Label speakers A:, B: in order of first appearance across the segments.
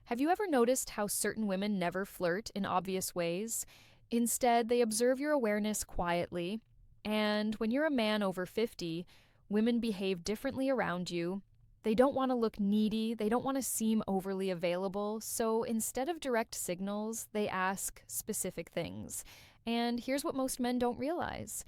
A: Have you ever noticed how certain women never flirt in obvious ways? Instead, they observe your awareness quietly. And when you're a man over 50, women behave differently around you. They don't want to look needy, they don't want to seem overly available. So instead of direct signals, they ask specific things. And here's what most men don't realize.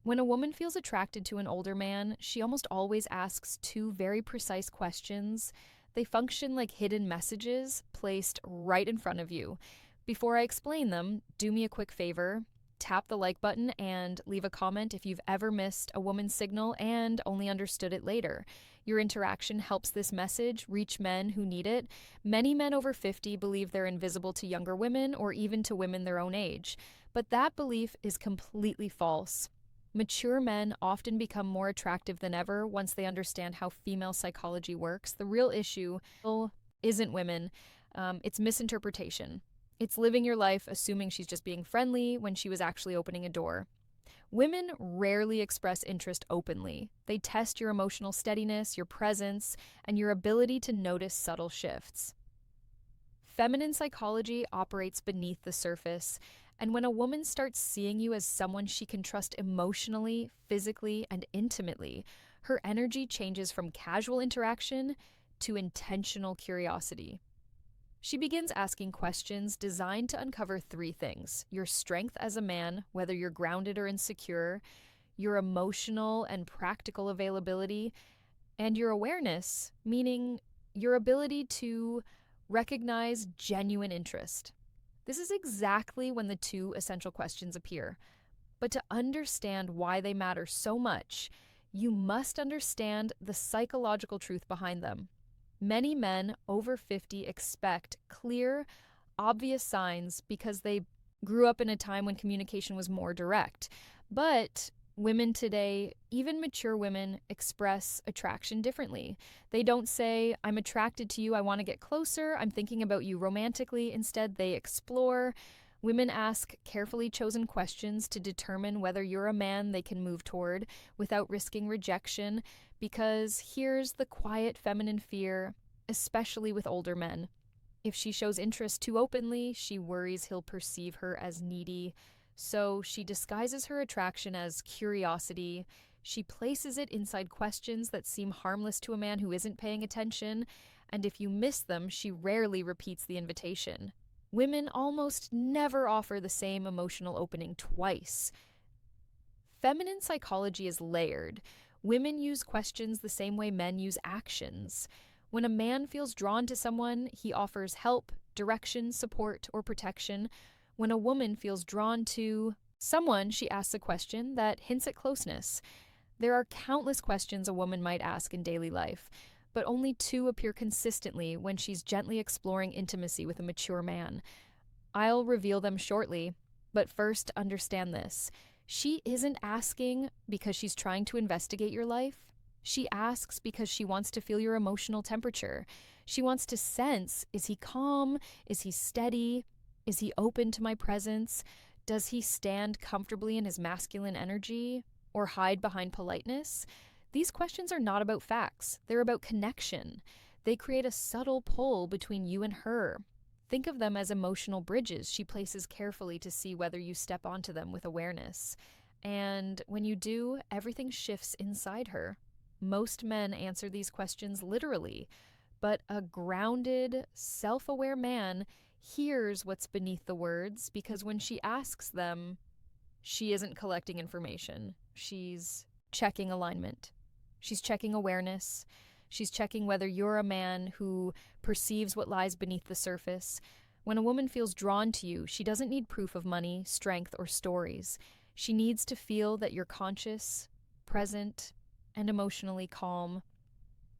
A: When a woman feels attracted to an older man, she almost always asks two very precise questions. They function like hidden messages placed right in front of you. Before I explain them, do me a quick favor. Tap the like button and leave a comment if you've ever missed a woman's signal and only understood it later. Your interaction helps this message reach men who need it. Many men over 50 believe they're invisible to younger women or even to women their own age, but that belief is completely false. Mature men often become more attractive than ever once they understand how female psychology works. The real issue isn't women, it's misinterpretation. It's living your life assuming she's just being friendly when she was actually opening a door. Women rarely express interest openly. They test your emotional steadiness, your presence, and your ability to notice subtle shifts. Feminine psychology operates beneath the surface, and when a woman starts seeing you as someone she can trust emotionally, physically, and intimately, her energy changes from casual interaction to intentional curiosity. She begins asking questions designed to uncover three things: your strength as a man, whether you're grounded or insecure, your emotional and practical availability, and your awareness, meaning your ability to recognize genuine interest. This is exactly when the two essential questions appear. But to understand why they matter so much, you must understand the psychological truth behind them. Many men over 50 expect clear, obvious signs because they grew up in a time when communication was more direct. But women today, even mature women, express attraction differently. They don't say, I'm attracted to you, I want to get closer, I'm thinking about you romantically. Instead, they explore. Women ask carefully chosen questions to determine whether you're a man they can move toward without risking rejection, because here's the quiet feminine fear, especially with older men. If she shows interest too openly, she worries he'll perceive her as needy. So she disguises her attraction as curiosity. She places it inside questions that seem harmless to a man who isn't paying attention. And if you miss them, she rarely repeats the invitation. Women almost never offer the same emotional opening twice. Feminine psychology is layered. Women use questions the same way men use actions. When a man feels drawn to someone, he offers help, direction, support, or protection. When a woman feels drawn to someone, she asks a question that hints at closeness. There are countless questions a woman might ask in daily life, but only two appear consistently when she's gently exploring intimacy with a mature man. I'll reveal them shortly, but first understand this. She isn't asking because she's trying to investigate your life. She asks because she wants to feel your emotional temperature. She wants to sense, is he calm? Is he steady? Is he open to my presence? Does he stand comfortably in his masculine energy or hide behind politeness? These questions are not about facts. They're about connection. They create a subtle pull between you and her. Think of them as emotional bridges she places carefully to see whether you step onto them with awareness. And when you do, everything shifts inside her. Most men answer these questions literally, but a grounded, self-aware man hears what's beneath the words because when she asks them, she isn't collecting information. She's checking alignment. She's checking awareness. She's checking whether you're a man who perceives what lies beneath the surface. When a woman feels drawn to you, she doesn't need proof of money, strength, or stories. She needs to feel that you're conscious, present, and emotionally calm.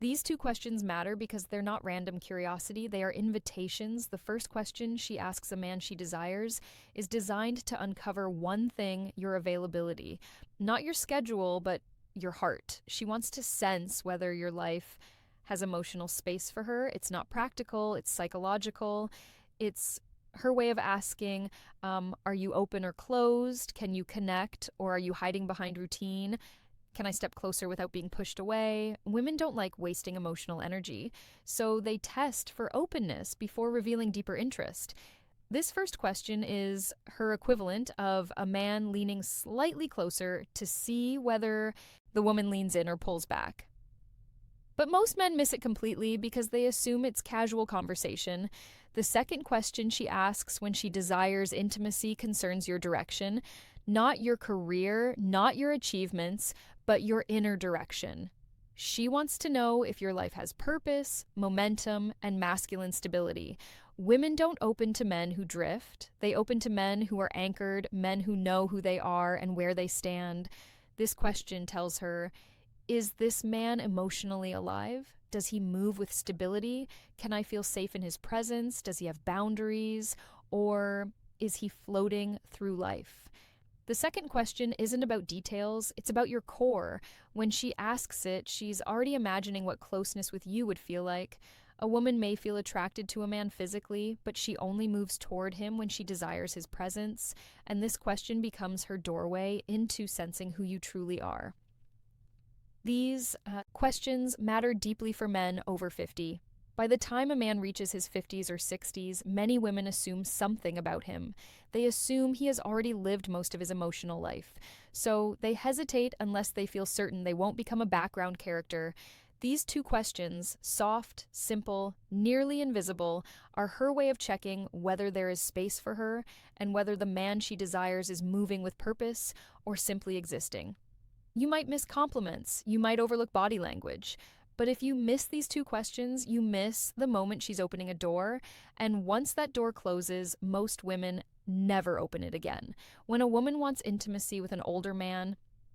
A: These two questions matter because they're not random curiosity, they are invitations. The first question she asks a man she desires is designed to uncover one thing: your availability. Not your schedule, but your heart. She wants to sense whether your life has emotional space for her. It's not practical, it's psychological. It's her way of asking, are you open or closed? Can you connect? Or are you hiding behind routine? Can I step closer without being pushed away? Women don't like wasting emotional energy, so they test for openness before revealing deeper interest. This first question is her equivalent of a man leaning slightly closer to see whether the woman leans in or pulls back. But most men miss it completely because they assume it's casual conversation. The second question she asks when she desires intimacy concerns your direction, not your career, not your achievements, but your inner direction. She wants to know if your life has purpose, momentum, and masculine stability. Women don't open to men who drift. They open to men who are anchored, men who know who they are and where they stand. This question tells her, is this man emotionally alive? Does he move with stability? Can I feel safe in his presence? Does he have boundaries? Or is he floating through life? The second question isn't about details, it's about your core. When she asks it, she's already imagining what closeness with you would feel like. A woman may feel attracted to a man physically, but she only moves toward him when she desires his presence, and this question becomes her doorway into sensing who you truly are. These questions matter deeply for men over 50. By the time a man reaches his 50s or 60s, many women assume something about him. They assume he has already lived most of his emotional life. So they hesitate unless they feel certain they won't become a background character. These two questions, soft, simple, nearly invisible, are her way of checking whether there is space for her and whether the man she desires is moving with purpose or simply existing. You might miss compliments, you might overlook body language, but if you miss these two questions, you miss the moment she's opening a door, and once that door closes, most women never open it again. When a woman wants intimacy with an older man,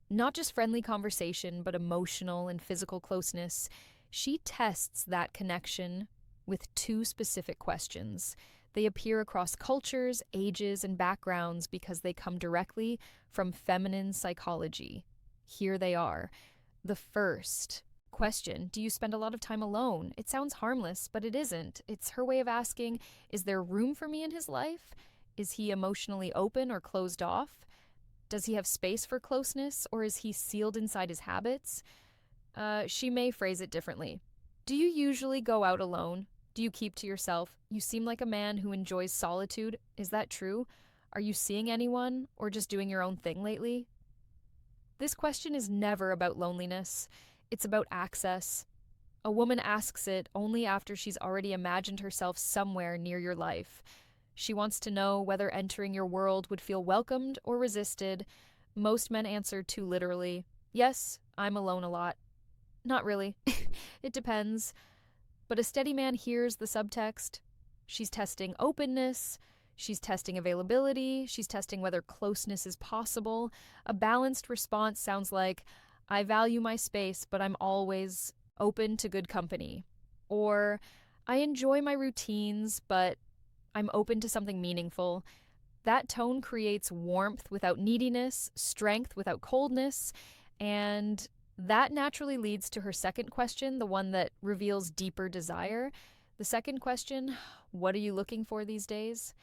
A: not just friendly conversation, but emotional and physical closeness, she tests that connection with two specific questions. They appear across cultures, ages, and backgrounds because they come directly from feminine psychology. Here they are. The first question, do you spend a lot of time alone? It sounds harmless, but it isn't. It's her way of asking, is there room for me in his life? Is he emotionally open or closed off? Does he have space for closeness, or is he sealed inside his habits? She may phrase it differently. Do you usually go out alone? Do you keep to yourself? You seem like a man who enjoys solitude. Is that true? Are you seeing anyone, or just doing your own thing lately? This question is never about loneliness. It's about access. A woman asks it only after she's already imagined herself somewhere near your life. She wants to know whether entering your world would feel welcomed or resisted. Most men answer too literally, yes, I'm alone a lot. Not really. It depends. But a steady man hears the subtext. She's testing openness. She's testing availability. She's testing whether closeness is possible. A balanced response sounds like, I value my space, but I'm always open to good company. Or, I enjoy my routines, but I'm open to something meaningful. That tone creates warmth without neediness, strength without coldness, and that naturally leads to her second question, the one that reveals deeper desire. The second question, what are you looking for these days?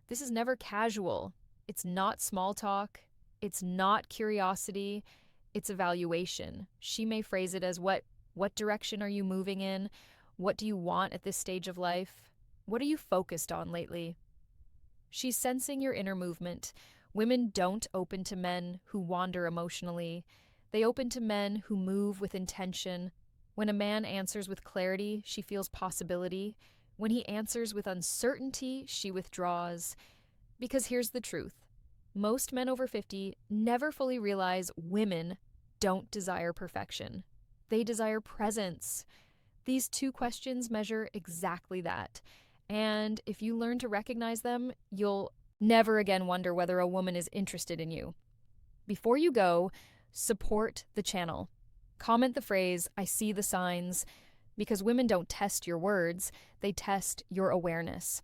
A: This is never casual. It's not small talk. It's not curiosity. It's evaluation. She may phrase it as what direction are you moving in? What do you want at this stage of life? What are you focused on lately? She's sensing your inner movement. Women don't open to men who wander emotionally. They open to men who move with intention. When a man answers with clarity, she feels possibility. When he answers with uncertainty, she withdraws. Because here's the truth. Most men over 50 never fully realize women don't desire perfection. They desire presence. These two questions measure exactly that. And if you learn to recognize them, you'll never again wonder whether a woman is interested in you. Before you go, support the channel. Comment the phrase, I see the signs, because women don't test your words, they test your awareness.